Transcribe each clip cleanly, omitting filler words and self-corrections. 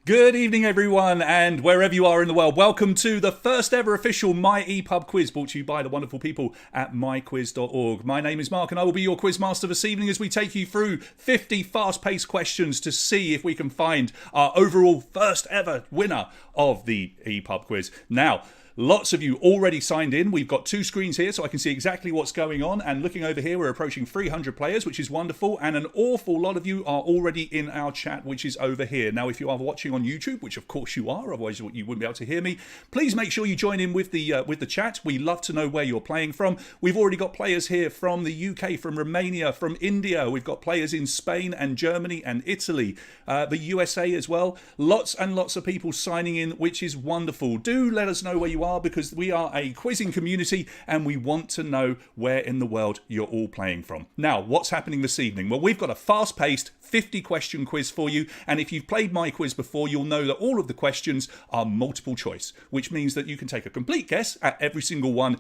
Good evening, everyone, and wherever you are in the world, welcome to the first ever official My EPub quiz brought to you by the wonderful people at myquiz.org. My name is Mark, and I will be your quiz master this evening as we take you through 50 fast-paced questions to see if we can find our overall first ever winner of the EPub quiz. Now, lots of you already signed in. We've got two screens here so I can see exactly what's going on. And looking over here, we're approaching 300 players, which is wonderful. And an awful lot of you are already in our chat, which is over here. Now, if you are watching on YouTube, which of course you are, otherwise you wouldn't be able to hear me, please make sure you join in with the chat. We love to know where you're playing from. We've already got players here from the UK, from Romania, from India. We've got players in Spain and Germany and Italy, the USA as well. Lots and lots of people signing in, which is wonderful. Do let us know where you are, because we are a quizzing community and we want to know where in the world you're all playing from. Now, what's happening this evening? Well, we've got a fast-paced 50-question quiz for you, and if you've played my quiz before, you'll know that all of the questions are multiple choice, which means that you can take a complete guess at every single one.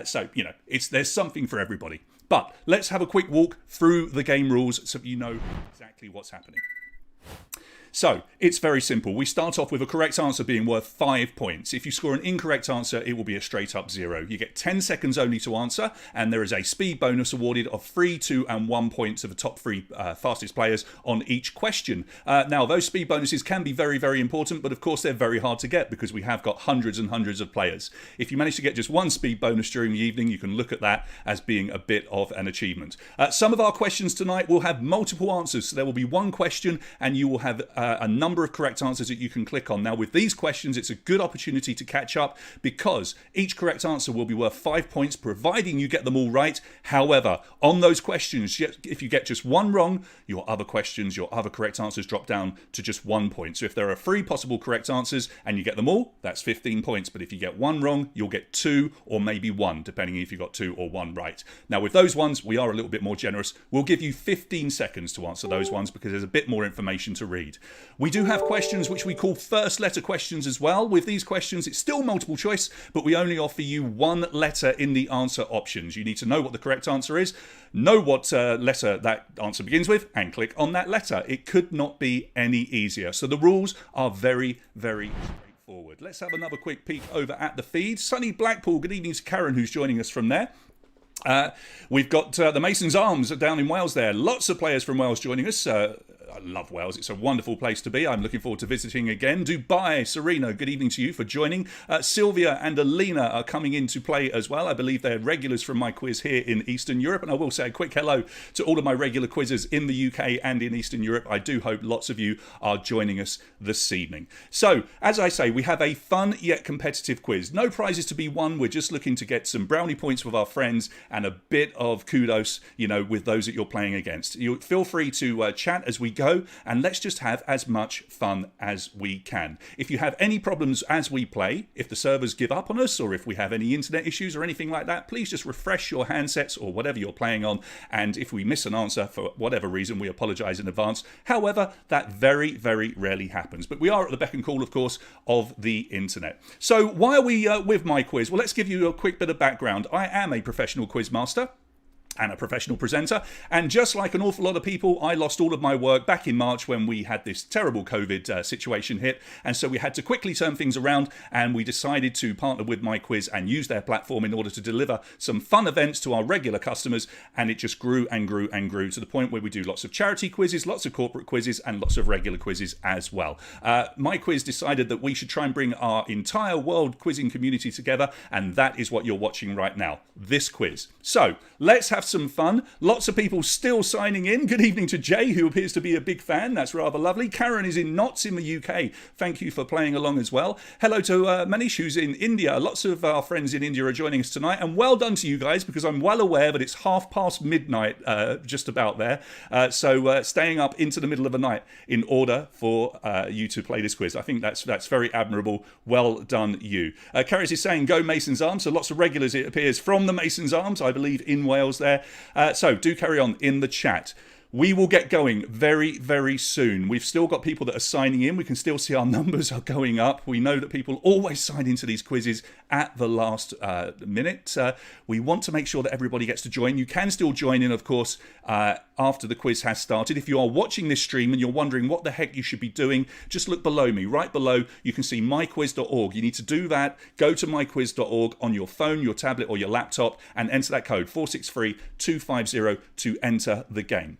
So, you know, there's something for everybody. But let's have a quick walk through the game rules so you know exactly what's happening. So, it's very simple. We start off with a correct answer being worth 5 points. If you score an incorrect answer, it will be a straight up 0. You get 10 seconds only to answer, and there is a speed bonus awarded of 3, 2, and 1 points to the top 3 fastest players on each question. Now, those speed bonuses can be very, very important, but of course they're very hard to get because we have got hundreds and hundreds of players. If you manage to get just one speed bonus during the evening, you can look at that as being a bit of an achievement. Some of our questions tonight will have multiple answers, so there will be one question, and you will have a number of correct answers that you can click on. Now, with these questions, it's a good opportunity to catch up because each correct answer will be worth 5 points, providing you get them all right. However, on those questions, if you get just one wrong, your other questions, your other correct answers drop down to just 1 point. So if there are 3 possible correct answers and you get them all, that's 15 points. But if you get one wrong, you'll get 2 or maybe 1, depending if you got 2 or 1 right. Now, with those ones, we are a little bit more generous. We'll give you 15 seconds to answer those ones because there's a bit more information to read. We do have questions which we call first letter questions as well. With these questions, it's still multiple choice, but we only offer you one letter in the answer options. You need to know what the correct answer is, know what letter that answer begins with, and click on that letter. It could not be any easier. So the rules are very, very straightforward. Let's have another quick peek over at the feed. Sunny Blackpool, good evening to Karen, who's joining us from there. We've got the Mason's Arms down in Wales there. Lots of players from Wales joining us. I love Wales. It's a wonderful place to be. I'm looking forward to visiting again. Dubai, Serena, good evening to you for joining. Sylvia and Alina are coming in to play as well. I believe they're regulars from my quiz here in Eastern Europe. And I will say a quick hello to all of my regular quizzes in the UK and in Eastern Europe. I do hope lots of you are joining us this evening. So, as I say, we have a fun yet competitive quiz. No prizes to be won. We're just looking to get some brownie points with our friends and a bit of kudos, you know, with those that you're playing against. You feel free to chat as we go, and let's just have as much fun as we can. If you have any problems as we play, if the servers give up on us, or if we have any internet issues or anything like that, please just refresh your handsets or whatever you're playing on, and if we miss an answer for whatever reason, we apologise in advance. However, that very, very rarely happens, but we are at the beck and call, of course, of the internet. So why are we with my quiz? Well, let's give you a quick bit of background. I am a professional quiz master and a professional presenter, and just like an awful lot of people, I lost all of my work back in March when we had this terrible COVID situation hit, and so we had to quickly turn things around, and we decided to partner with my quiz and use their platform in order to deliver some fun events to our regular customers, and it just grew and grew and grew to the point where we do lots of charity quizzes, lots of corporate quizzes, and lots of regular quizzes as well. My quiz decided that we should try and bring our entire world quizzing community together, and that is what you're watching right now, this quiz. So let's have some fun. Lots of people still signing in. Good evening to Jay, who appears to be a big fan. That's rather lovely. Karen is in Notts in the UK. Thank you for playing along as well. Hello to Manish, who's in India. Lots of our friends in India are joining us tonight, and well done to you guys, because I'm well aware that it's midnight, just about there. So staying up into the middle of the night in order for you to play this quiz. I think that's very admirable. Well done, you. Karis is saying, go Mason's Arms. So lots of regulars, it appears, from the Mason's Arms, I believe, in Wales there. So do carry on in the chat. We will get going very, very soon. We've still got people that are signing in. We can still see our numbers are going up. We know that people always sign into these quizzes at the last minute. We want to make sure that everybody gets to join. You can still join in, of course, after the quiz has started. If you are watching this stream and you're wondering what the heck you should be doing, just look below me. Right below, you can see myquiz.org. You need to do that. Go to myquiz.org on your phone, your tablet, or your laptop and enter that code 463250 to enter the game.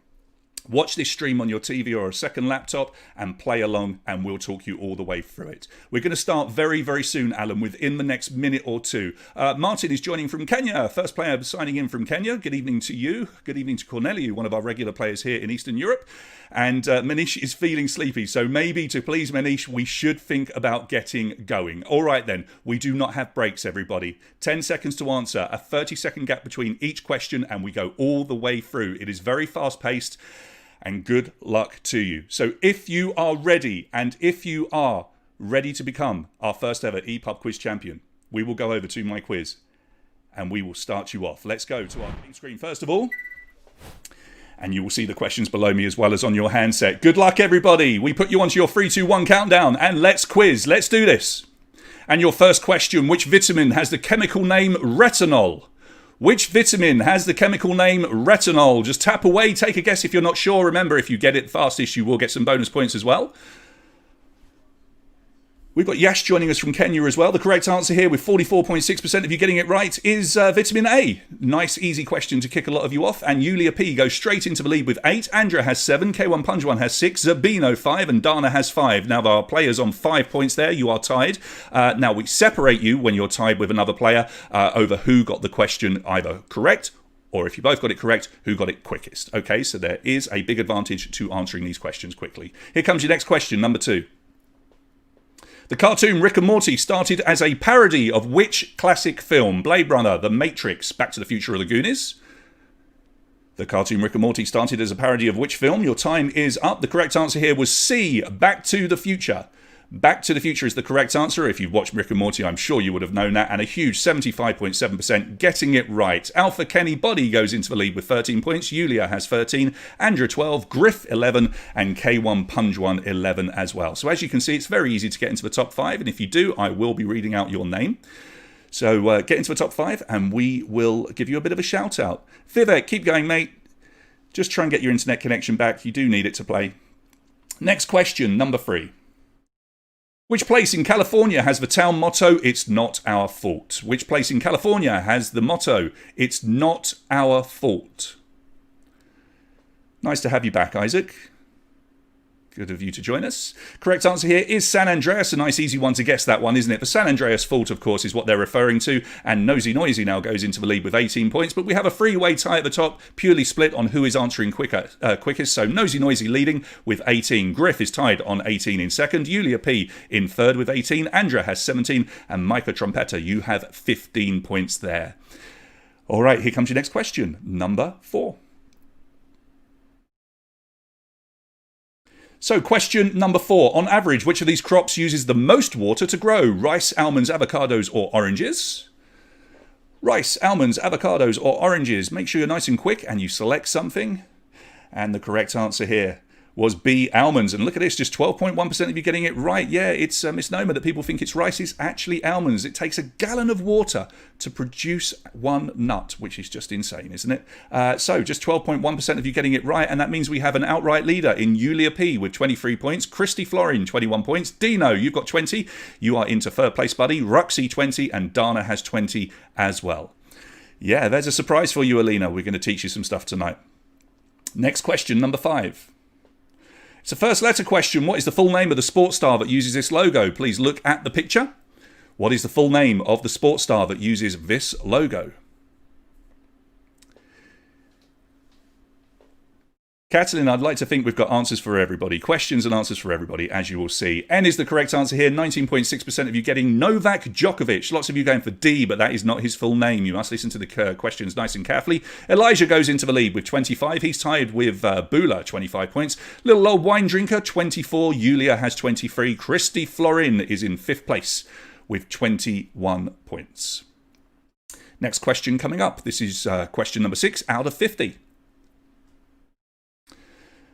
Watch this stream on your TV or a second laptop and play along, and we'll talk you all the way through it. We're going to start very, very soon, Alan, within the next minute or two. Martin is joining from Kenya, first player signing in from Kenya. Good evening to you. Good evening to Cornelia, one of our regular players here in Eastern Europe. And Manish is feeling sleepy, so maybe to please Manish, we should think about getting going. All right then, we do not have breaks, everybody. 10 seconds to answer, a 30-second gap between each question, and we go all the way through. It is very fast-paced. And good luck to you. So if you are ready, and if you are ready to become our first ever ePub quiz champion, we will go over to my quiz and we will start you off. Let's go to our big screen first of all. And you will see the questions below me as well as on your handset. Good luck, everybody. We put you onto your 3, 2, 1 countdown and let's quiz. Let's do this. And your first question, which vitamin has the chemical name retinol? Which vitamin has the chemical name retinol? Just tap away, take a guess if you're not sure. Remember, if you get it fastest, you will get some bonus points as well. We've got Yash joining us from Kenya as well. The correct answer here, with 44.6% of you getting it right, is vitamin A. Nice, easy question to kick a lot of you off. And Yulia P goes straight into the lead with 8. Andrea has 7. K1 Punjwan has 6. Zabino 5. And Dana has 5. Now, there are players on 5 points there. You are tied. Now, we separate you when you're tied with another player over who got the question either correct, or if you both got it correct, who got it quickest. Okay, so there is a big advantage to answering these questions quickly. Here comes your next question, number 2. The cartoon Rick and Morty started as a parody of which classic film? Blade Runner, The Matrix, Back to the Future, or The Goonies? The cartoon Rick and Morty started as a parody of which film? Your time is up. The correct answer here was C, Back to the Future. Back to the Future is the correct answer. If you've watched Rick and Morty, I'm sure you would have known that. And a huge 75.7% getting it right. Alpha Kenny Body goes into the lead with 13 points. Yulia has 13. Andrew 12. Griff 11. And K1 Punjwan 11 as well. So as you can see, it's very easy to get into the top 5. And if you do, I will be reading out your name. So get into the top 5 and we will give you a bit of a shout out. Vivek, keep going, mate. Just try and get your internet connection back. You do need it to play. Next question, number 3. Which place in California has the town motto, "It's not our fault"? Which place in California has the motto, "It's not our fault"? Nice to have you back, Isaac. Good of you to join us. Correct answer here is San Andreas. A nice easy one to guess that one, isn't it? The San Andreas fault, of course, is what they're referring to. And Nosy Noisy now goes into the lead with 18 points. But we have a three-way tie at the top, purely split on who is answering quickest. So Nosy Noisy leading with 18. Griff is tied on 18 in second. Yulia P in third with 18. Andrea has 17. And Micah Trumpeter, you have 15 points there. All right, here comes your next question. Number 4. So question number 4. On average, which of these crops uses the most water to grow? Rice, almonds, avocados, or oranges? Rice, almonds, avocados, or oranges. Make sure you're nice and quick and you select something. And the correct answer here was B, almonds. And look at this, just 12.1% of you getting it right. Yeah, it's a misnomer that people think it's rice. It's actually almonds. It takes a gallon of water to produce one nut, which is just insane, isn't it? So just 12.1% of you getting it right. And that means we have an outright leader in Yulia P with 23 points. Christy Florin, 21 points. Dino, you've got 20. You are into third place, buddy. Ruxy, 20. And Dana has 20 as well. Yeah, there's a surprise for you, Alina. We're going to teach you some stuff tonight. Next question, number 5. It's a first letter question. What is the full name of the sports star that uses this logo? Please look at the picture. What is the full name of the sports star that uses this logo? Catalin, I'd like to think we've got answers for everybody. Questions and answers for everybody, as you will see. N is the correct answer here. 19.6% of you getting Novak Djokovic. Lots of you going for D, but that is not his full name. You must listen to the questions nice and carefully. Elijah goes into the lead with 25. He's tied with Bula, 25 points. Little old wine drinker, 24. Yulia has 23. Christy Florin is in 5th place with 21 points. Next question coming up. This is question number 6 out of 50.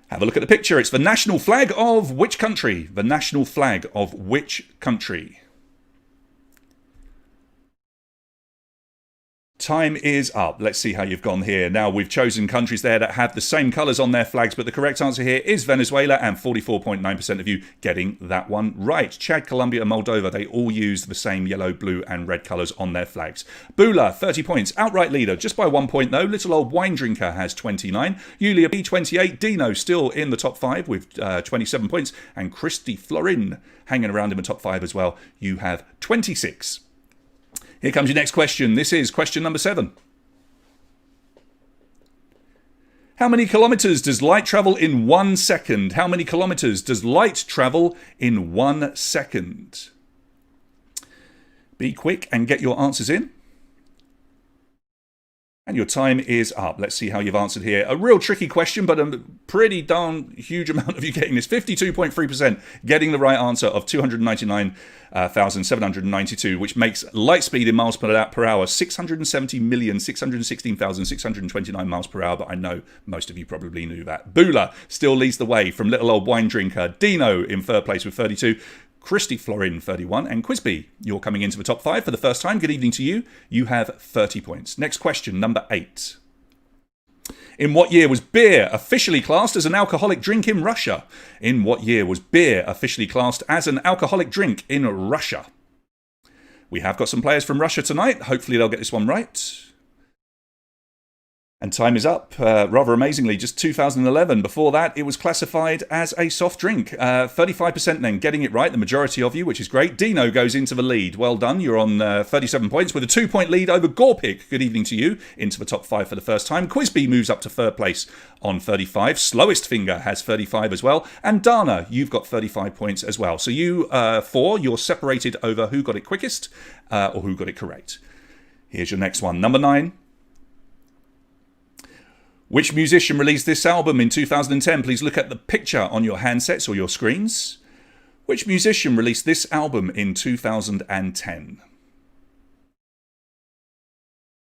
Have a look at the picture. It's the national flag of which country? The national flag of which country? Time is up. Let's see how you've gone here. Now, we've chosen countries there that have the same colours on their flags, but the correct answer here is Venezuela, and 44.9% of you getting that one right. Chad, Colombia and Moldova, they all use the same yellow, blue and red colours on their flags. Bula, 30 points. Outright leader, just by 1 point though. Little Old Wine Drinker has 29. Yulia B, 28. Dino still in the top 5 with 27 points. And Christy Florin hanging around in the top 5 as well. You have 26. Here comes your next question. This is question number 7. How many kilometres does light travel in 1 second? How many kilometres does light travel in 1 second? Be quick and get your answers in. And your time is up. Let's see how you've answered here. A real tricky question, but a pretty darn huge amount of you getting this. 52.3% getting the right answer of 299,792, which makes light speed in miles per hour 670,616,629 miles per hour. But I know most of you probably knew that. Bula still leads the way from Little Old Wine Drinker. Dino in third place with 32. Christy Florin, 31, and Quizby, you're coming into the top 5 for the first time. Good evening to you. You have 30 points. Next question, number 8. In what year was beer officially classed as an alcoholic drink in Russia? In what year was beer officially classed as an alcoholic drink in Russia? We have got some players from Russia tonight. Hopefully they'll get this one right. And time is up, rather amazingly, just 2011. Before that, it was classified as a soft drink. 35% then getting it right, the majority of you, which is great. Dino goes into the lead. Well done. You're on 37 points with a 2-point lead over Gorpik. Good evening to you. Into the top 5 for the first time. Quizby moves up to third place on 35. Slowest Finger has 35 as well. And Dana, you've got 35 points as well. So you 4, you're separated over who got it quickest or who got it correct. Here's your next one. Number 9. Which musician released this album in 2010? Please look at the picture on your handsets or your screens. Which musician released this album in 2010?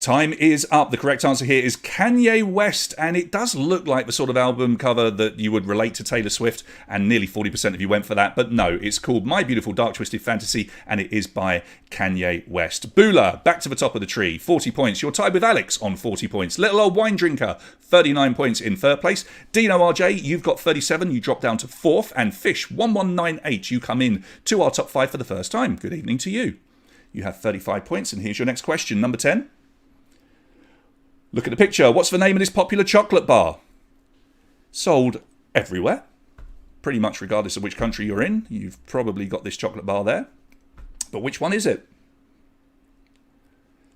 Time is up. The correct answer here is Kanye West, and it does look like the sort of album cover that you would relate to Taylor Swift, and nearly 40% of you went for that, but no, it's called My Beautiful Dark Twisted Fantasy, and it is by Kanye West. Bula, back to the top of the tree, 40 points. You're tied with Alex on 40 points. Little Old Wine Drinker, 39 points in third place. Dino RJ, you've got 37, you drop down to 4th, and Fish, 1198, you come in to our top 5 for the first time. Good evening to you. You have 35 points, and here's your next question, number 10. Look at the picture. What's the name of this popular chocolate bar? Sold everywhere. Pretty much regardless of which country you're in. You've probably got this chocolate bar there. But which one is it?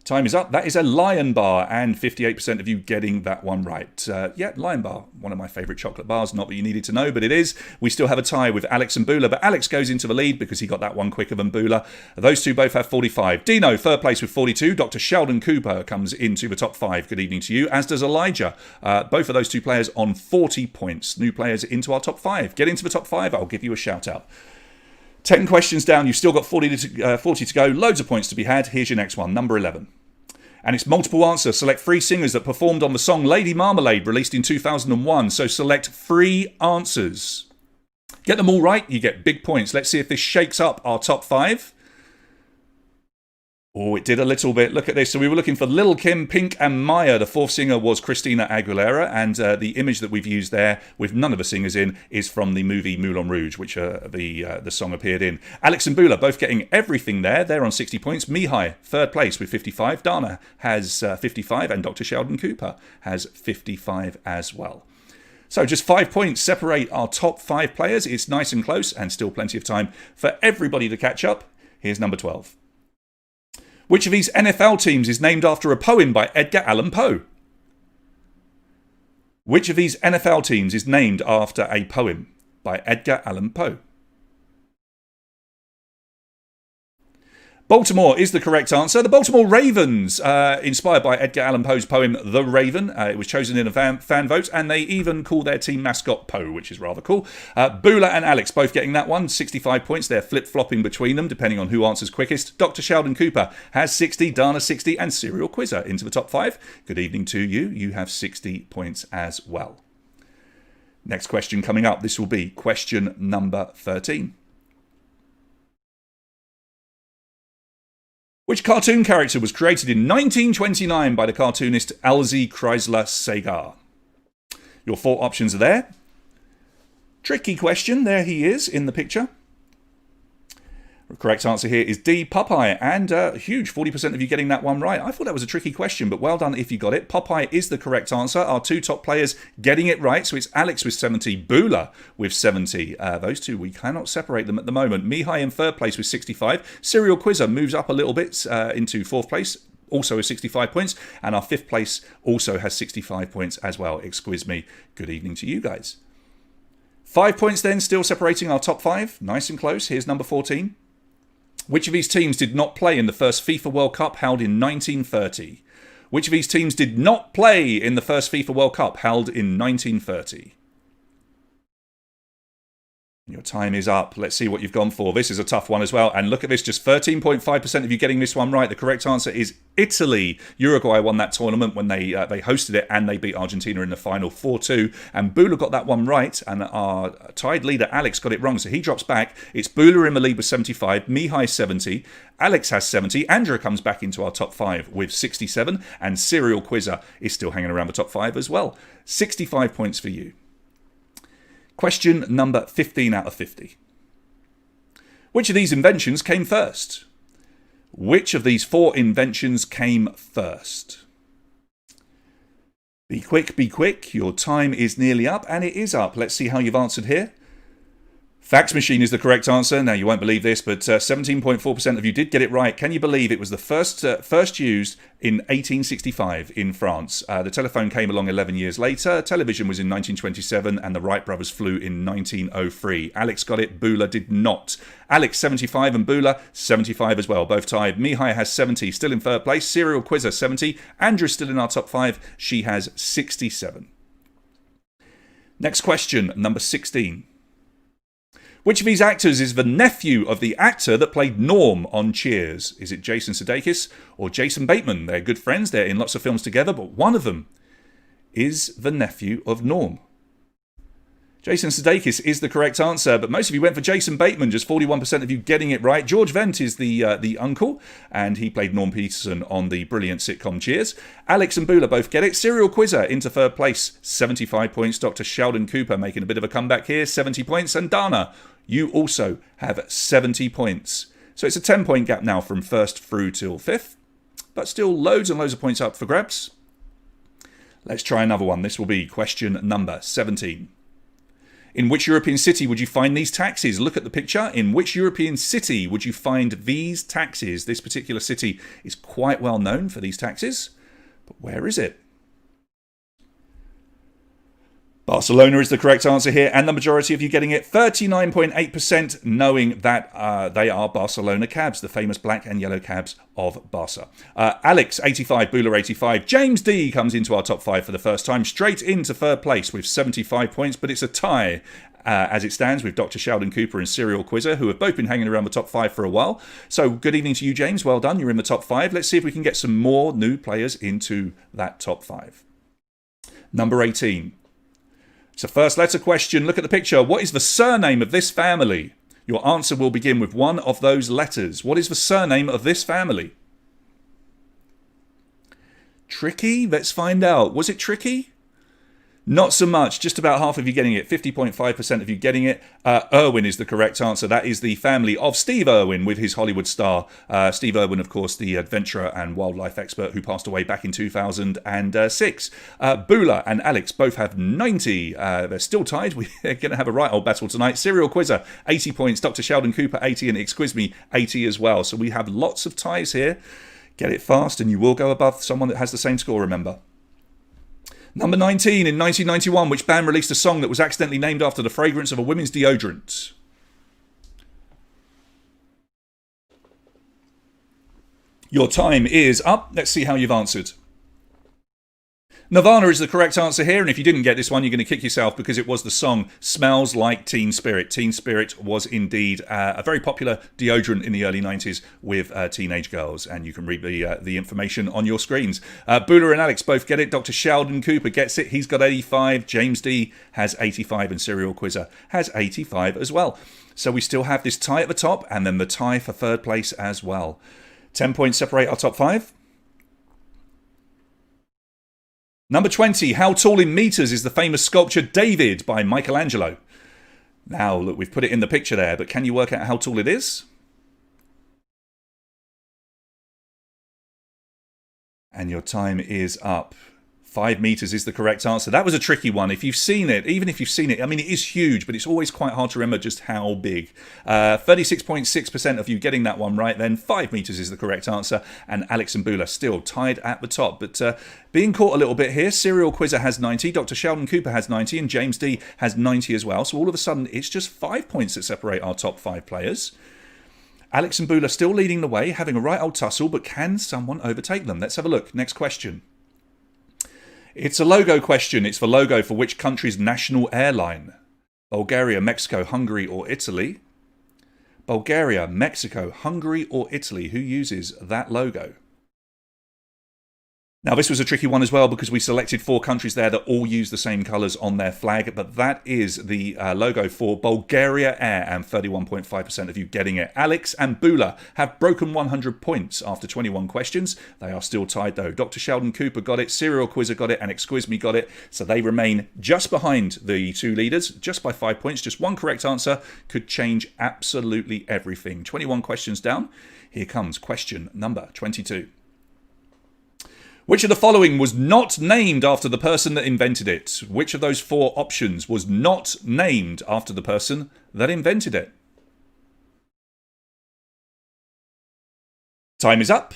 Time is up. That is a Lion Bar, and 58% of you getting that one right. Yeah, Lion Bar, one of my favourite chocolate bars. Not that you needed to know, but it is. We still have a tie with Alex and Bula, but Alex goes into the lead because he got that one quicker than Bula. Those two both have 45. Dino, third place with 42. Dr. Sheldon Cooper comes into the top 5. Good evening to you, as does Elijah. Both of those two players on 40 points. New players into our top 5. Get into the top 5, I'll give you a shout out. 10 questions down, you've still got 40 to go. Loads of points to be had. Here's your next one, number 11. And it's multiple answer. Select 3 singers that performed on the song Lady Marmalade, released in 2001. So select 3 answers. Get them all right, you get big points. Let's see if this shakes up our top 5. Oh, it did a little bit. Look at this. So we were looking for Lil' Kim, Pink and Maya. The 4th singer was Christina Aguilera. And the image that we've used there with none of the singers in is from the movie Moulin Rouge, which the song appeared in. Alex and Bula both getting everything there. They're on 60 points. Mihai, 3rd place with 55. Dana has 55. And Dr. Sheldon Cooper has 55 as well. So just 5 points separate our top 5 players. It's nice and close and still plenty of time for everybody to catch up. Here's number 12. Which of these NFL teams is named after a poem by Edgar Allan Poe? Which of these NFL teams is named after a poem by Edgar Allan Poe? Baltimore is the correct answer. The Baltimore Ravens, inspired by Edgar Allan Poe's poem The Raven. It was chosen in a fan vote, and they even call their team mascot Poe, which is rather cool. Bula and Alex both getting that one, 65 points. They're flip-flopping between them, depending on who answers quickest. Dr. Sheldon Cooper has 60, Dana 60, and Serial Quizzer into the top 5. Good evening to you. You have 60 points as well. Next question coming up. This will be question number 13. Which cartoon character was created in 1929 by the cartoonist Alze Chrysler Sagar? Your 4 options are there. Tricky question. There he is in the picture. The correct answer here is D, Popeye, and a huge 40% of you getting that one right. I thought that was a tricky question, but well done if you got it. Popeye is the correct answer. Our 2 top players getting it right, so it's Alex with 70, Bula with 70. Those 2, we cannot separate them at the moment. Mihai in 3rd place with 65. Serial Quizzer moves up a little bit into 4th place, also with 65 points, and our 5th place also has 65 points as well. Excuse me. Good evening to you guys. 5 points then, still separating our top 5. Nice and close. Here's number 14. Which of these teams did not play in the first FIFA World Cup held in 1930? Which of these teams did not play in the first FIFA World Cup held in 1930? Your time is up. Let's see what you've gone for. This is a tough one as well. And look at this, just 13.5% of you getting this one right. The correct answer is Italy. Uruguay won that tournament when they hosted it, and they beat Argentina in the final 4-2. And Bula got that one right, and our tied leader Alex got it wrong, so he drops back. It's Bula in the lead with 75, Mihai 70, Alex has 70, Andrea comes back into our top 5 with 67, and Serial Quizzer is still hanging around the top 5 as well. 65 points for you. Question number 15 out of 50. Which of these inventions came first? Which of these 4 inventions came first? Be quick, be quick. Your time is nearly up, and it is up. Let's see how you've answered here. Fax machine is the correct answer. Now, you won't believe this, but 17.4% of you did get it right. Can you believe it was the first used in 1865 in France? The telephone came along 11 years later. Television was in 1927, and the Wright brothers flew in 1903. Alex got it. Bula did not. Alex, 75, and Bula, 75 as well. Both tied. Mihai has 70, still in 3rd place. Serial Quizzer, 70. Andrew's still in our top 5. She has 67. Next question, number 16. Which of these actors is the nephew of the actor that played Norm on Cheers? Is it Jason Sudeikis or Jason Bateman? They're good friends. They're in lots of films together, but one of them is the nephew of Norm. Jason Sudeikis is the correct answer, but most of you went for Jason Bateman, just 41% of you getting it right. George Wendt is the uncle, and he played Norm Peterson on the brilliant sitcom Cheers. Alex and Bula both get it. Serial Quizzer into 3rd place, 75 points. Dr. Sheldon Cooper making a bit of a comeback here, 70 points. And Dana, you also have 70 points. So it's a 10-point gap now from 1st through till 5th, but still loads and loads of points up for grabs. Let's try another one. This will be question number 17. In which European city would you find these taxis? Look at the picture. In which European city would you find these taxis? This particular city is quite well known for these taxis, but where is it? Barcelona is the correct answer here, and the majority of you getting it, 39.8%, knowing that they are Barcelona cabs, the famous black and yellow cabs of Barca. Alex, 85, Bula, 85. James D comes into our top 5 for the first time, straight into 3rd place with 75 points, but it's a tie as it stands with Dr. Sheldon Cooper and Serial Quizzer, who have both been hanging around the top 5 for a while. So good evening to you, James. Well done. You're in the top 5. Let's see if we can get some more new players into that top 5. Number 18. It's a first letter question. Look at the picture. What is the surname of this family? Your answer will begin with one of those letters. What is the surname of this family? Tricky? Let's find out. Was it tricky? Not so much. Just about half of you getting it. 50.5% of you getting it. Irwin is the correct answer. That is the family of Steve Irwin with his Hollywood star. Steve Irwin, of course, the adventurer and wildlife expert who passed away back in 2006. Bula and Alex both have 90. They're still tied. We're going to have a right old battle tonight. Serial Quizzer, 80 points. Dr. Sheldon Cooper, 80. And Excuse Me, 80 as well. So we have lots of ties here. Get it fast and you will go above someone that has the same score, remember. Number 19, in 1991, which band released a song that was accidentally named after the fragrance of a women's deodorant? Your time is up. Let's see how you've answered. Nirvana is the correct answer here, and if you didn't get this one, you're going to kick yourself because it was the song Smells Like Teen Spirit. Teen Spirit was indeed a very popular deodorant in the early 90s with teenage girls, and you can read the information on your screens. Bula and Alex both get it. Dr. Sheldon Cooper gets it. He's got 85. James D has 85, and Serial Quizzer has 85 as well. So we still have this tie at the top, and then the tie for third place as well. 10 points separate our top 5. Number 20, how tall in meters is the famous sculpture David by Michelangelo? Now, look, we've put it in the picture there, but can you work out how tall it is? And your time is up. 5 meters is the correct answer. That was a tricky one. If you've seen it, even if you've seen it, I mean, it is huge, but it's always quite hard to remember just how big. 36.6% of you getting that one right then. 5 meters is the correct answer. And Alex and Bula still tied at the top. But being caught a little bit here, Serial Quizzer has 90, Dr. Sheldon Cooper has 90, and James D has 90 as well. So all of a sudden, it's just 5 points that separate our top 5 players. Alex and Bula still leading the way, having a right old tussle, but can someone overtake them? Let's have a look. Next question. It's a logo question. It's the logo for which country's national airline? Bulgaria, Mexico, Hungary, or Italy? Bulgaria, Mexico, Hungary, or Italy? Who uses that logo? Now, this was a tricky one as well because we selected 4 countries there that all use the same colours on their flag, but that is the logo for Bulgaria Air, and 31.5% of you getting it. Alex and Bula have broken 100 points after 21 questions. They are still tied though. Dr. Sheldon Cooper got it, Serial Quizzer got it, and Exquizme got it, so they remain just behind the 2 leaders, just by 5 points. Just one correct answer could change absolutely everything. 21 questions down. Here comes question number 22. Which of the following was not named after the person that invented it? Which of those 4 options was not named after the person that invented it? Time is up.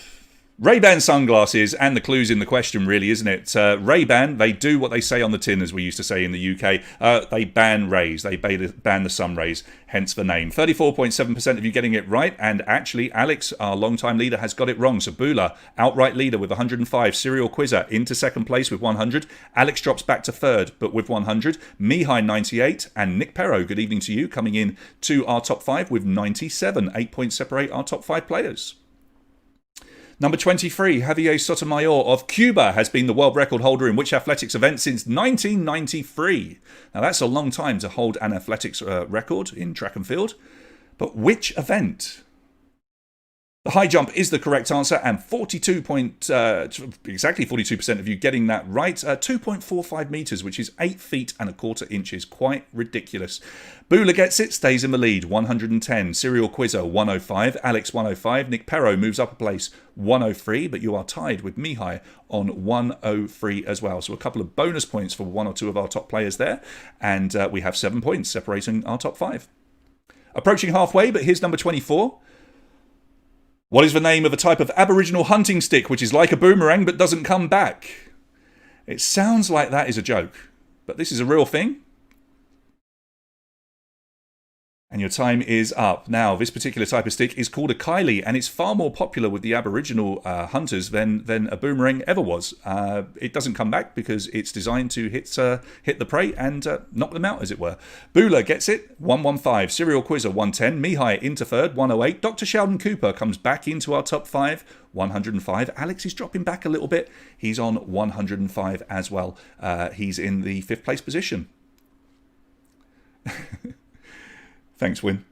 Ray-Ban sunglasses, and the clue's in the question really, isn't it? Ray-Ban, they do what they say on the tin, as we used to say in the UK. They ban rays. They ban the sun rays, hence the name. 34.7% of you getting it right, and actually Alex, our long-time leader, has got it wrong. So Bula, outright leader with 105. Serial Quizzer into second place with 100. Alex drops back to third, but with 100. Mihai, 98. And Nick Perro, good evening to you, coming in to our top 5 with 97. 8 points separate our top 5 players. Number 23, Javier Sotomayor of Cuba has been the world record holder in which athletics event since 1993. Now that's a long time to hold an athletics record in track and field. But which event? The high jump is the correct answer, and exactly 42% of you getting that right. 2.45 metres, which is 8 feet and a quarter inches. Quite ridiculous. Bula gets it, stays in the lead, 110. Serial Quizzer, 105. Alex, 105. Nick Perro moves up a place, 103. But you are tied with Mihai on 103 as well. So a couple of bonus points for 1 or 2 of our top players there. And we have 7 points separating our top 5. Approaching halfway, but here's number 24. What is the name of a type of Aboriginal hunting stick which is like a boomerang but doesn't come back? It sounds like that is a joke, but this is a real thing. And your time is up. Now, this particular type of stick is called a Kylie, and it's far more popular with the Aboriginal hunters than a boomerang ever was. It doesn't come back because it's designed to hit the prey and knock them out, as it were. Bula gets it, 115. Serial Quizzer, 110. Mihai into third, 108. Dr. Sheldon Cooper comes back into our top 5, 105. Alex is dropping back a little bit. He's on 105 as well. He's in the 5th place position. Thanks, Win.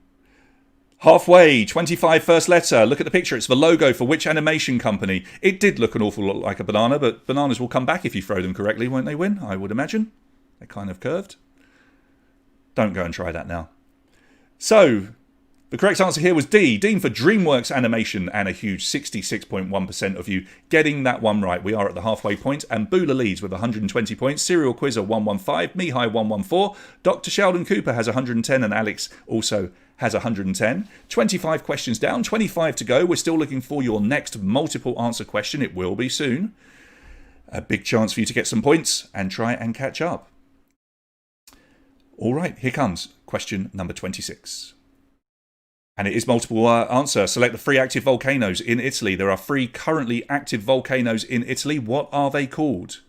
Halfway, 25 first letter. Look at the picture. It's the logo for which animation company? It did look an awful lot like a banana, but bananas will come back if you throw them correctly, won't they, Win? I would imagine. They're kind of curved. Don't go and try that now. So, the correct answer here was D. Dean for DreamWorks Animation, and a huge 66.1% of you getting that one right. We are at the halfway point, and Bula leads with 120 points. Serial Quizzer 115, Mihai 114, Dr. Sheldon Cooper has 110, and Alex also has 110. 25 questions down, 25 to go. We're still looking for your next multiple answer question. It will be soon. A big chance for you to get some points and try and catch up. All right, here comes question number 26. And it is multiple answer. Select the 3 active volcanoes in Italy. There are 3 currently active volcanoes in Italy. What are they called?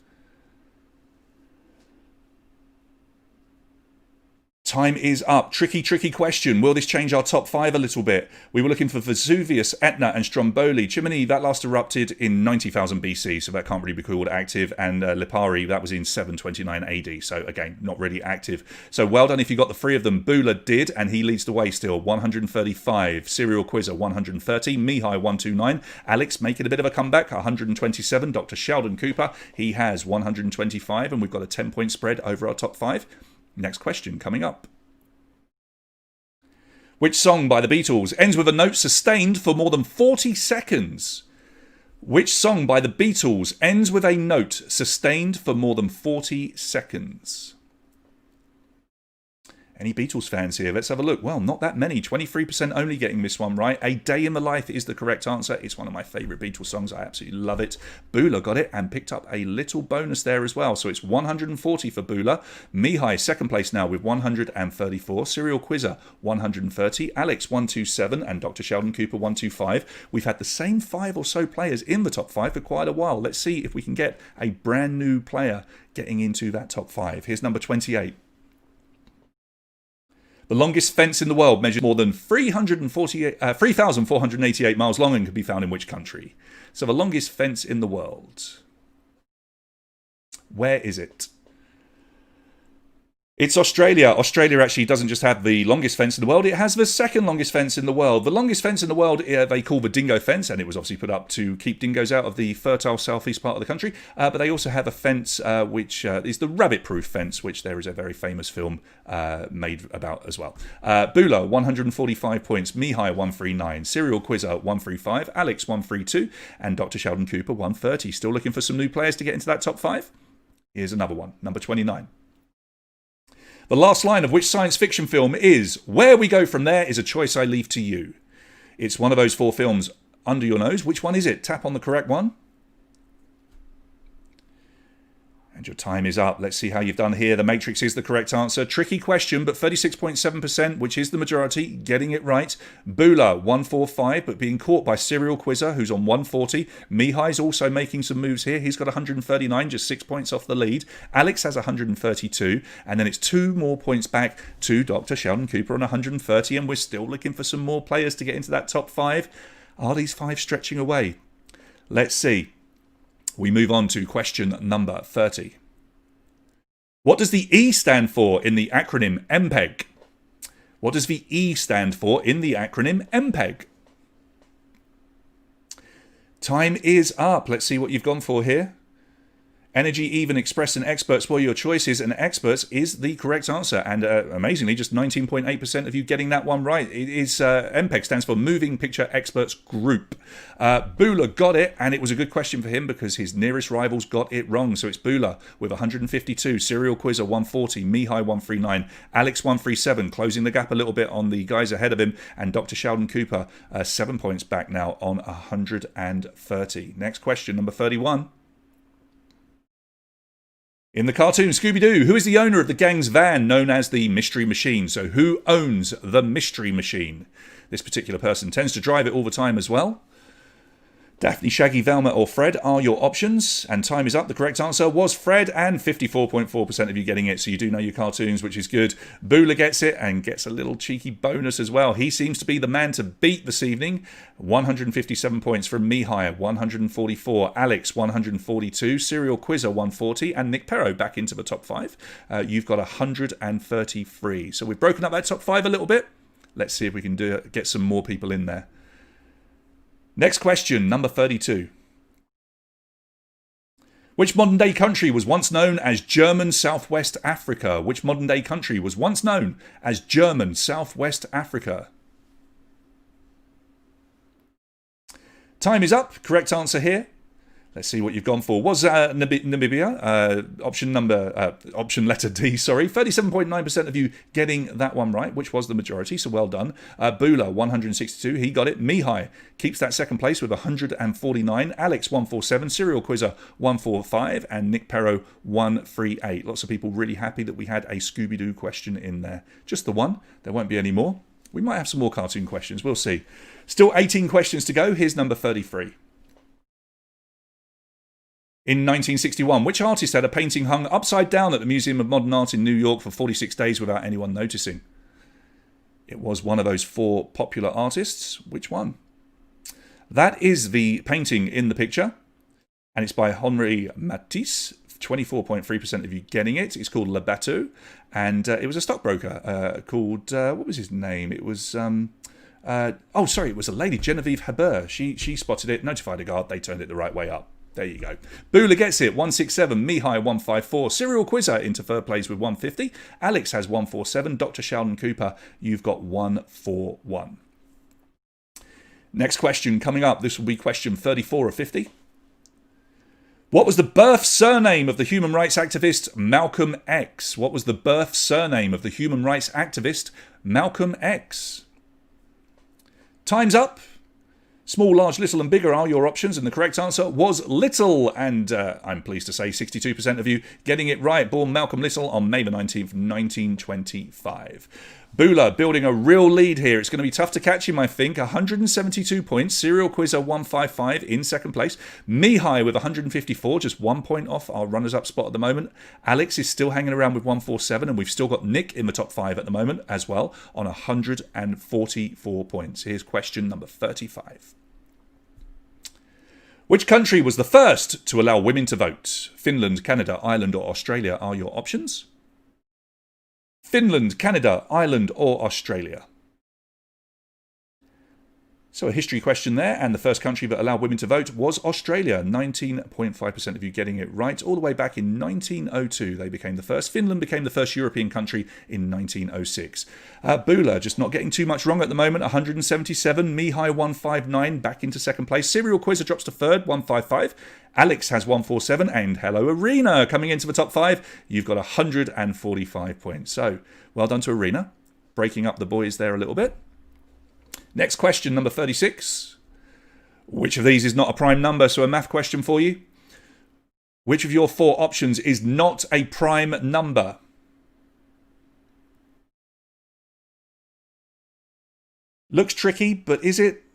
Time is up. Tricky question. Will this change our top 5 a little bit? We were looking for Vesuvius, Etna and Stromboli. Chimney, that last erupted in 90,000 BC, so that can't really be called active. And Lipari, that was in 729 AD, so again, not really active. So well done if you got the 3 of them. Bula did, and he leads the way still. 135. Serial Quizzer, 130. Mihai, 129. Alex making a bit of a comeback, 127. Dr. Sheldon Cooper, he has 125, and we've got a 10-point spread over our top 5. Next question coming up. Which song by the Beatles ends with a note sustained for more than 40 seconds? Which song by the Beatles ends with a note sustained for more than 40 seconds? Any Beatles fans here? Let's have a look. Well, not that many. 23% only getting this one right. A Day in the Life is the correct answer. It's one of my favourite Beatles songs. I absolutely love it. Bula got it and picked up a little bonus there as well. So it's 140 for Bula. Mihai, second place now with 134. Serial Quizzer, 130. Alex, 127. And Dr. Sheldon Cooper, 125. We've had the same 5 or so players in the top 5 for quite a while. Let's see if we can get a brand new player getting into that top 5. Here's number 28. The longest fence in the world measures more than 3,488 miles long and can be found in which country? So the longest fence in the world. Where is it? It's Australia. Australia actually doesn't just have the longest fence in the world, it has the second longest fence in the world. The longest fence in the world they call the dingo fence, and it was obviously put up to keep dingoes out of the fertile southeast part of the country. But they also have a fence which is the rabbit-proof fence, which there is a very famous film made about as well. Bula, 145 points. Mihai, 139. Serial Quizzer, 135. Alex, 132. And Dr. Sheldon Cooper, 130. Still looking for some new players to get into that top 5? Here's another one, number 29. The last line of which science fiction film is, "Where we go from there is a choice I leave to you." It's one of those 4 films under your nose. Which one is it? Tap on the correct one. And your time is up. Let's see how you've done here. The Matrix is the correct answer. Tricky question, but 36.7%, which is the majority, getting it right. Bula, 145, but being caught by Serial Quizzer, who's on 140. Mihai's also making some moves here. He's got 139, just 6 points off the lead. Alex has 132, and then it's 2 more points back to Dr. Sheldon Cooper on 130, and we're still looking for some more players to get into that top 5. Are these 5 stretching away? Let's see. We move on to question number 30. What does the E stand for in the acronym MPEG? What does the E stand for in the acronym MPEG? Time is up. Let's see what you've gone for here. Energy, even, express, and experts were your choices, and experts is the correct answer. And amazingly, just 19.8% of you getting that one right. It is MPEG stands for Moving Picture Experts Group. Bula got it, and it was a good question for him because his nearest rivals got it wrong. So it's Bula with 152, Serial Quizzer 140, Mihai 139, Alex 137, closing the gap a little bit on the guys ahead of him, and Dr. Sheldon Cooper 7 points back now on 130. Next question, number 31. In the cartoon Scooby-Doo, who is the owner of the gang's van known as the Mystery Machine? So who owns the Mystery Machine? This particular person tends to drive it all the time as well. Daphne, Shaggy, Velma or Fred are your options. And time is up. The correct answer was Fred, and 54.4% of you getting it. So you do know your cartoons, which is good. Bula gets it and gets a little cheeky bonus as well. He seems to be the man to beat this evening. 157 points from Mihai, 144. Alex, 142. Serial Quizzer, 140. And Nick Perro back into the top 5. You've got 133. So we've broken up that top 5 a little bit. Let's see if we can get some more people in there. Next question, number 32. Which modern-day country was once known as German Southwest Africa? Which modern-day country was once known as German Southwest Africa? Time is up. Correct answer here. Let's see what you've gone for. Was Namibia, option letter D, sorry. 37.9% of you getting that one right, which was the majority, so well done. Bula, 162, he got it. Mihai keeps that second place with 149. Alex, 147. Serial Quizzer, 145. And Nick Perro, 138. Lots of people really happy that we had a Scooby-Doo question in there. Just the one. There won't be any more. We might have some more cartoon questions. We'll see. Still 18 questions to go. Here's number 33. In 1961, which artist had a painting hung upside down at the Museum of Modern Art in New York for 46 days without anyone noticing? It was one of those 4 popular artists. Which one? That is the painting in the picture, and it's by Henri Matisse. 24.3% of you getting it. It's called Le Bateau, and it was a stockbroker called, what was his name? It was, it was a lady, Genevieve Haber. She spotted it, notified a guard, they turned it the right way up. There you go. Bula gets it, 167. Mihai, 154. Serial Quizzer into third place with 150. Alex has 147. Dr. Sheldon Cooper, you've got 141. Next question coming up. This will be question 34 of 50. What was the birth surname of the human rights activist Malcolm X? What was the birth surname of the human rights activist Malcolm X? Time's up. Small, large, little and bigger are your options, and the correct answer was Little, and I'm pleased to say 62% of you getting it right. Born Malcolm Little on May the 19th, 1925. Bula building a real lead here. It's going to be tough to catch him, I think. 172 points. Serial Quizzer 155 in second place. Mihai with 154, just 1 point off our runners-up spot at the moment. Alex is still hanging around with 147, and we've still got Nick in the top 5 at the moment as well on 144 points. Here's question number 35. Which country was the first to allow women to vote? Finland, Canada, Ireland or Australia are your options. Finland, Canada, Ireland or Australia? So a history question there, and the first country that allowed women to vote was Australia. 19.5% of you getting it right. All the way back in 1902, they became the first. Finland became the first European country in 1906. Bula, just not getting too much wrong at the moment, 177. Mihai, 159, back into second place. Serial Quizzer drops to third, 155. Alex has 147, and hello Arena coming into the top 5. You've got 145 points. So, well done to Arena, breaking up the boys there a little bit. Next question, number 36. Which of these is not a prime number? So a math question for you. Which of your 4 options is not a prime number? Looks tricky, but is it?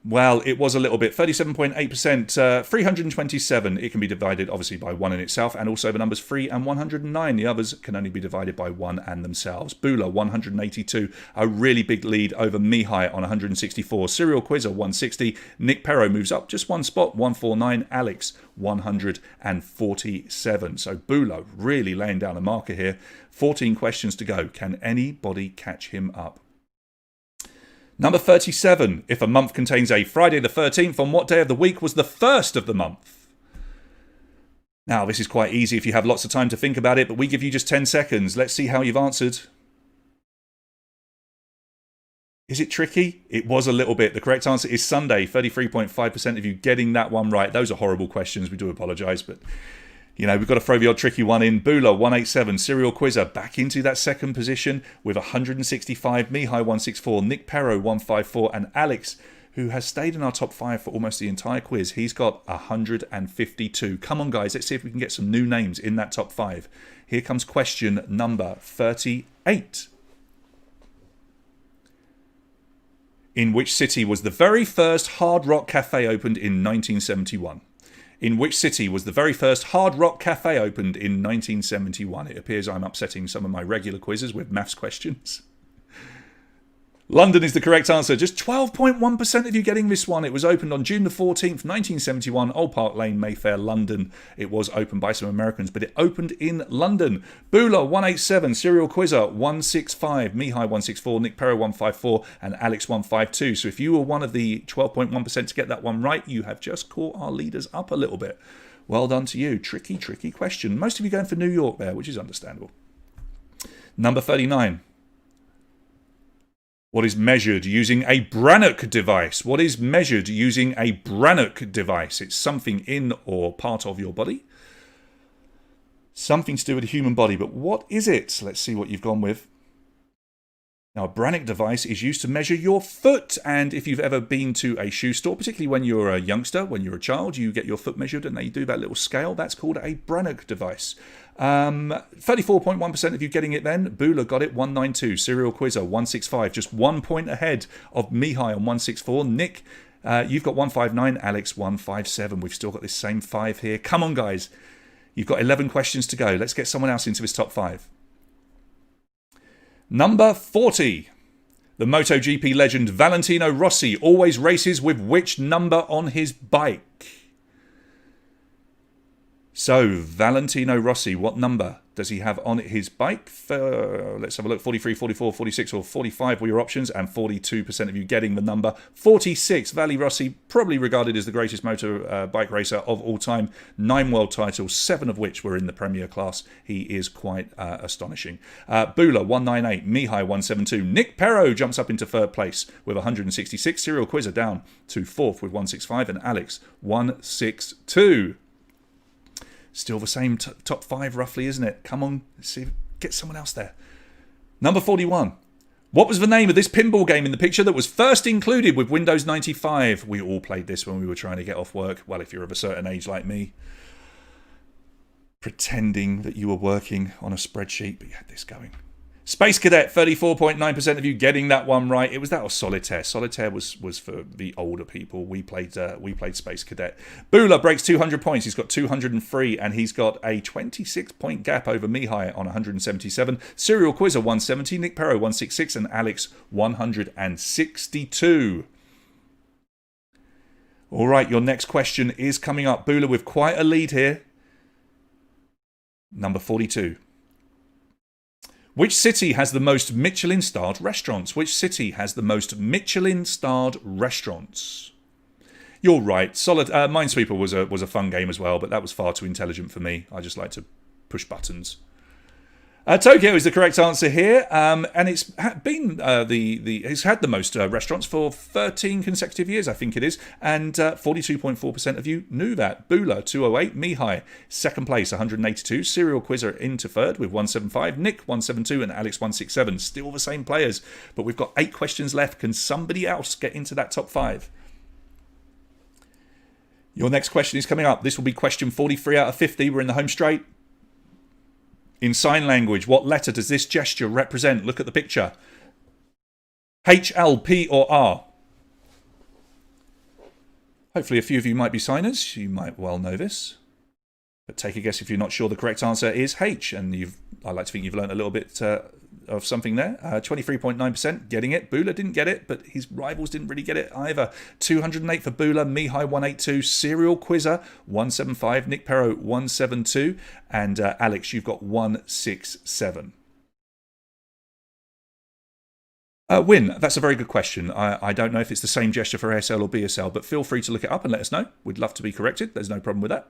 Well, it was a little bit. 37.8%, 327. It can be divided, obviously, by 1 in itself, and also the numbers 3 and 109. The others can only be divided by 1 and themselves. Bula, 182. A really big lead over Mihai on 164. Serial Quizzer, 160. Nick Perro moves up just 1 spot, 149. Alex, 147. So Bula really laying down a marker here. 14 questions to go. Can anybody catch him up? Number 37. If a month contains a Friday the 13th, on what day of the week was the first of the month? Now, this is quite easy if you have lots of time to think about it, but we give you just 10 seconds. Let's see how you've answered. Is it tricky? It was a little bit. The correct answer is Sunday. 33.5% of you getting that one right. Those are horrible questions. We do apologise, but you know, we've got to throw the odd tricky one in. Bula, 187. Serial Quizzer back into that second position with 165. Mihai, 164. Nick Perro, 154. And Alex, who has stayed in our top 5 for almost the entire quiz, he's got 152. Come on, guys. Let's see if we can get some new names in that top 5. Here comes question number 38. In which city was the very first Hard Rock Cafe opened in 1971? In which city was the very first Hard Rock Cafe opened in 1971? It appears I'm upsetting some of my regular quizzes with maths questions. London is the correct answer. Just 12.1% of you getting this one. It was opened on June the 14th, 1971, Old Park Lane, Mayfair, London. It was opened by some Americans, but it opened in London. Bula, 187. Serial Quizzer, 165. Mihai, 164. Nick Perro, 154. And Alex, 152. So if you were one of the 12.1% to get that one right, you have just caught our leaders up a little bit. Well done to you. Tricky, tricky question. Most of you going for New York there, which is understandable. Number 39. What is measured using a Brannock device? What is measured using a Brannock device? It's something in or part of your body. Something to do with the human body, but what is it? Let's see what you've gone with. Now, a Brannock device is used to measure your foot, and if you've ever been to a shoe store, particularly when you're a youngster, when you're a child, you get your foot measured and they do that little scale. That's called a Brannock device. 34.1% of you getting it then. Bula got it, 192. Serial Quizzer, 165. Just 1 point ahead of Mihai on 164. Nick You've got 159, Alex 157. We've still got this same 5 here. Come on, guys. You've got 11 questions to go. Let's get someone else into this top 5. Number 40. The MotoGP legend Valentino Rossi always races with which number on his bike? So, Valentino Rossi, what number does he have on his bike? Let's have a look. 43, 44, 46 or 45 were your options, and 42% of you getting the number 46. Vali Rossi, probably regarded as the greatest motor bike racer of all time. 9 world titles, 7 of which were in the Premier class. He is quite astonishing. Bula, 198. Mihai, 172. Nick Perro jumps up into 3rd place with 166. Serial Quizzer down to 4th with 165. And Alex, 162. Still the same top 5 roughly, isn't it? Come on, let's see, get someone else there. Number 41. What was the name of this pinball game in the picture that was first included with Windows 95? We all played this when we were trying to get off work. Well, if you're of a certain age like me. Pretending that you were working on a spreadsheet, but you had this going. Space Cadet, 34.9% of you getting that one right. It was that or Solitaire. Solitaire was for the older people. We played Space Cadet. Bula breaks 200 points. He's got 203, and he's got a 26-point gap over Mihai on 177. Serial Quizzer, 170. Nick Perro, 166. And Alex, 162. All right, your next question is coming up. Bula with quite a lead here. Number 42. Which city has the most Michelin-starred restaurants? Which city has the most Michelin-starred restaurants? You're right. Minesweeper was a fun game as well, but that was far too intelligent for me. I just like to push buttons. Tokyo is the correct answer here, and it's been it's had the most restaurants for 13 consecutive years, I think it is, and 42.4% of you knew that. Bula 208, Mihai 2nd place 182, Serial Quizzer into 3rd with 175, Nick 172, and Alex 167. Still the same players, but we've got 8 questions left. Can somebody else get into that top 5? Your next question is coming up. This will be question 43 out of 50. We're in the home straight. In sign language, what letter does this gesture represent? Look at the picture. H, L, P or R? Hopefully a few of you might be signers. You might well know this. But take a guess if you're not sure. The correct answer is H. And I like to think you've learned a little bit of something there. 23.9% getting it. Bula didn't get it, but his rivals didn't really get it either. 208 for Bula, Mihai 182, Serial Quizzer 175, Nick Perro 172, and Alex, you've got 167. Win, that's a very good question. I don't know if it's the same gesture for ASL or BSL, but feel free to look it up and let us know. We'd love to be corrected. There's no problem with that.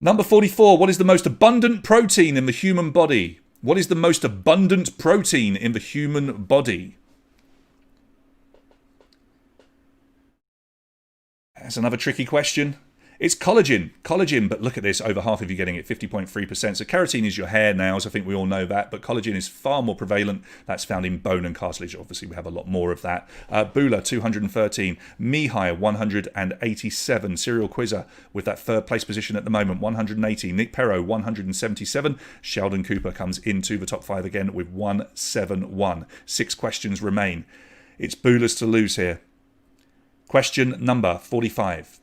Number 44, what is the most abundant protein in the human body? What is the most abundant protein in the human body? That's another tricky question. It's collagen. Collagen, but look at this, over half of you getting it, 50.3%. So keratin is your hair nails, I think we all know that, but collagen is far more prevalent. That's found in bone and cartilage. Obviously, we have a lot more of that. Bula, 213. Mihai, 187. Serial Quizzer with that 3rd place position at the moment, 180. Nick Perro, 177. Sheldon Cooper comes into the top 5 again with 171. 6 questions remain. It's Bula's to lose here. Question number 45.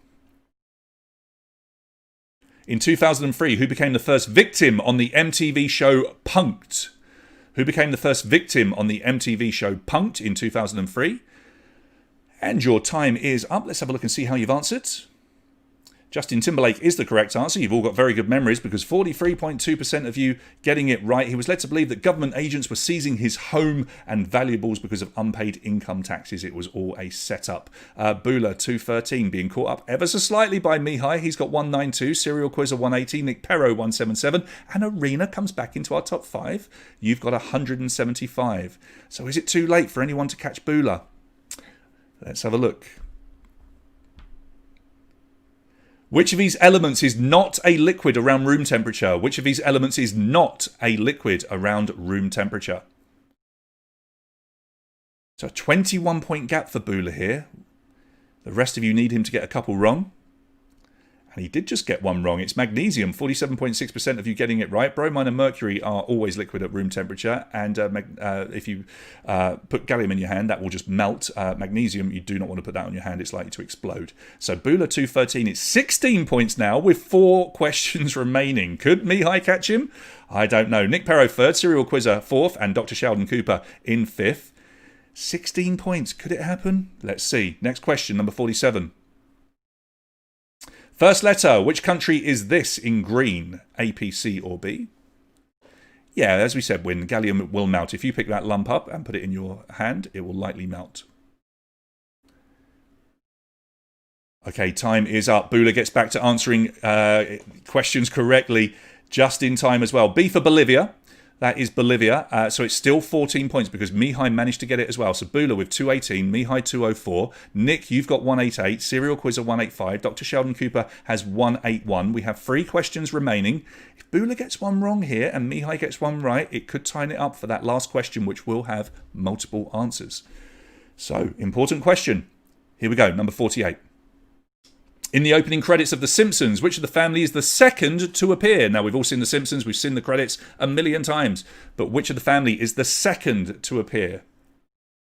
In 2003, who became the first victim on the MTV show Punk'd? Who became the first victim on the MTV show Punk'd in 2003? And your time is up. Let's have a look and see how you've answered. Justin Timberlake is the correct answer. You've all got very good memories because 43.2% of you getting it right. He was led to believe that government agents were seizing his home and valuables because of unpaid income taxes. It was all a setup. Bula, 213, being caught up ever so slightly by Mihai. He's got 192. Serial Quizzer, 180. Nick Perro, 177. And Arena comes back into our top 5. You've got 175. So is it too late for anyone to catch Bula? Let's have a look. Which of these elements is not a liquid around room temperature? Which of these elements is not a liquid around room temperature? So a 21-point gap for Bula here. The rest of you need him to get a couple wrong. And he did just get one wrong. It's magnesium, 47.6% of you getting it right. Bromine and mercury are always liquid at room temperature. And if you put gallium in your hand, that will just melt. Magnesium, you do not want to put that on your hand. It's likely to explode. So Bula 213 is 16 points now with 4 questions remaining. Could Mihai catch him? I don't know. Nick Perro 3rd, Serial Quizzer 4th, and Dr. Sheldon Cooper in 5th. 16 points. Could it happen? Let's see. Next question, number 47. First letter, which country is this in green? A, P, C, or B? Yeah, as we said, when gallium will melt. If you pick that lump up and put it in your hand, it will likely melt. Okay, time is up. Bula gets back to answering questions correctly just in time as well. B for Bolivia. That is Bolivia. So it's still 14 points because Mihai managed to get it as well. So Bula with 218, Mihai 204. Nick, you've got 188. Serial Quizzer 185. Dr. Sheldon Cooper has 181. We have 3 questions remaining. If Bula gets one wrong here and Mihai gets one right, it could tie it up for that last question, which will have multiple answers. So, important question. Here we go, number 48. In the opening credits of The Simpsons, which of the family is the second to appear? Now, we've all seen The Simpsons, we've seen the credits a million times, but which of the family is the second to appear?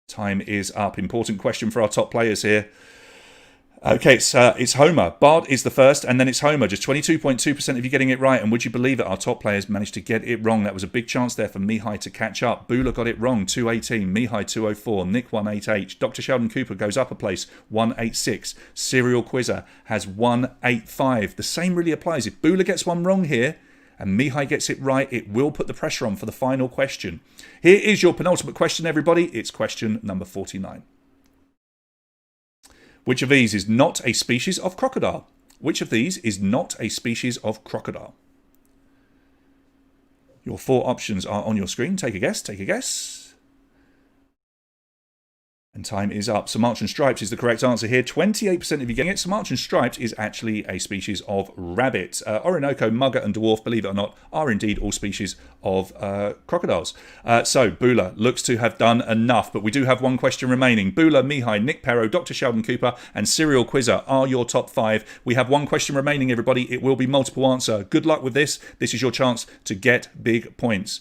Time is up. Important question for our top players here. Okay, it's Homer. Bart is the first, and then it's Homer. Just 22.2% of you getting it right, and would you believe it, our top players managed to get it wrong. That was a big chance there for Mihai to catch up. Bula got it wrong, 218. Mihai, 204. Nick, 188. Dr. Sheldon Cooper goes up a place, 186. Serial Quizzer has 185. The same really applies. If Bula gets one wrong here, and Mihai gets it right, it will put the pressure on for the final question. Here is your penultimate question, everybody. It's question number 49. Which of these is not a species of crocodile? Which of these is not a species of crocodile? Your 4 options are on your screen. Take a guess, take a guess. And time is up. Sumatran stripes is the correct answer here. 28% of you getting it. Sumatran stripes is actually a species of rabbit. Orinoco, mugger and dwarf, believe it or not, are indeed all species of crocodiles. So Bula looks to have done enough, but we do have one question remaining. Bula, Mihai, Nick Perro, Dr. Sheldon Cooper and Serial Quizzer are your top 5. We have one question remaining, everybody. It will be multiple answer. Good luck with this. This is your chance to get big points.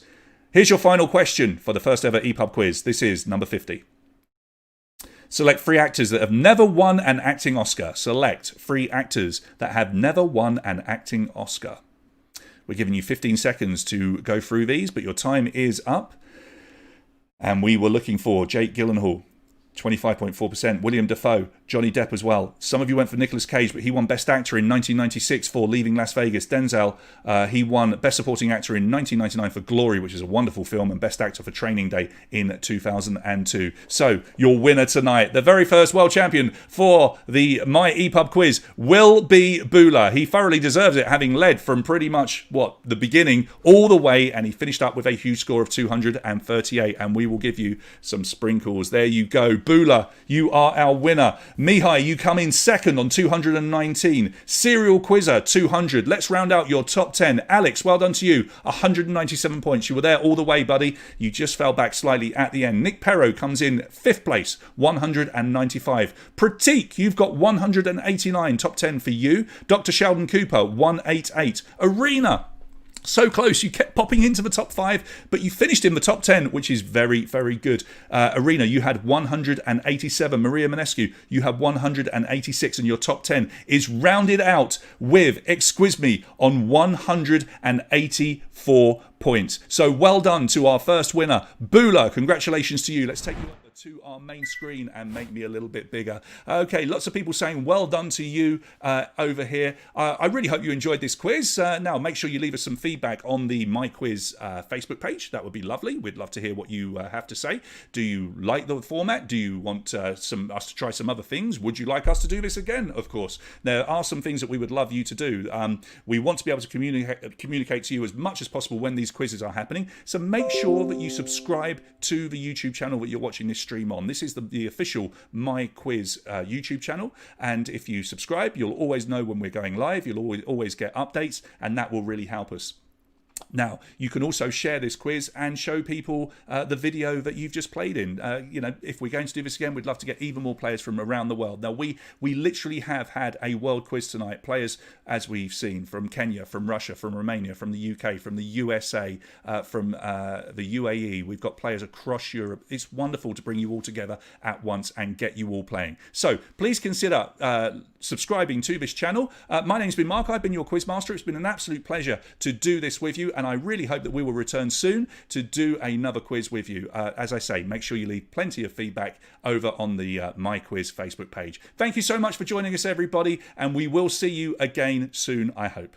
Here's your final question for the first ever EPUB quiz. This is number 50. Select 3 actors that have never won an acting Oscar. Select 3 actors that have never won an acting Oscar. We're giving you 15 seconds to go through these, but your time is up. And we were looking for Jake Gyllenhaal, 25.4%. William Dafoe, Johnny Depp as well. Some of you went for Nicolas Cage, but he won Best Actor in 1996 for Leaving Las Vegas. Denzel, he won Best Supporting Actor in 1999 for Glory, which is a wonderful film, and Best Actor for Training Day in 2002. So, your winner tonight, the very first world champion for the My EPUB quiz, will be Bula. He thoroughly deserves it, having led from pretty much, the beginning all the way, and he finished up with a huge score of 238, and we will give you some sprinkles. There you go. Bula, you are our winner. Mihai, you come in second on 219. Serial Quizzer, 200. Let's round out your top 10. Alex, well done to you. 197 points. You were there all the way, buddy. You just fell back slightly at the end. Nick Perro comes in 5th place, 195. Pratik, you've got 189. Top 10 for you. Dr. Sheldon Cooper, 188. Arena, so close, you kept popping into the top 5, but you finished in the top 10, which is very, very good. Arena, you had 187. Maria Manescu, you had 186, and your top 10 is rounded out with Excuse Me on 184 points. So well done to our first winner, Bula. Congratulations to you. Let's take you up to our main screen and make me a little bit bigger. Okay, lots of people saying well done to you over here. I really hope you enjoyed this quiz. Now, make sure you leave us some feedback on the My Quiz Facebook page. That would be lovely. We'd love to hear what you have to say. Do you like the format? Do you want us to try some other things? Would you like us to do this again? Of course. There are some things that we would love you to do. We want to be able to communicate to you as much as possible when these quizzes are happening. So make sure that you subscribe to the YouTube channel that you're watching this stream on. This is the official My Quiz YouTube channel, and if you subscribe, you'll always know when we're going live. You'll always get updates, and that will really help us. Now, you can also share this quiz and show people the video that you've just played in. If we're going to do this again, we'd love to get even more players from around the world. Now, we literally have had a world quiz tonight. Players, as we've seen, from Kenya, from Russia, from Romania, from the UK, from the USA, from the UAE. We've got players across Europe. It's wonderful to bring you all together at once and get you all playing. So please consider subscribing to this channel. My name's been Mark. I've been your quiz master. It's been an absolute pleasure to do this with you, and I really hope that we will return soon to do another quiz with you. As I say, make sure you leave plenty of feedback over on the My Quiz Facebook page. Thank you so much for joining us, everybody, and we will see you again soon, I hope.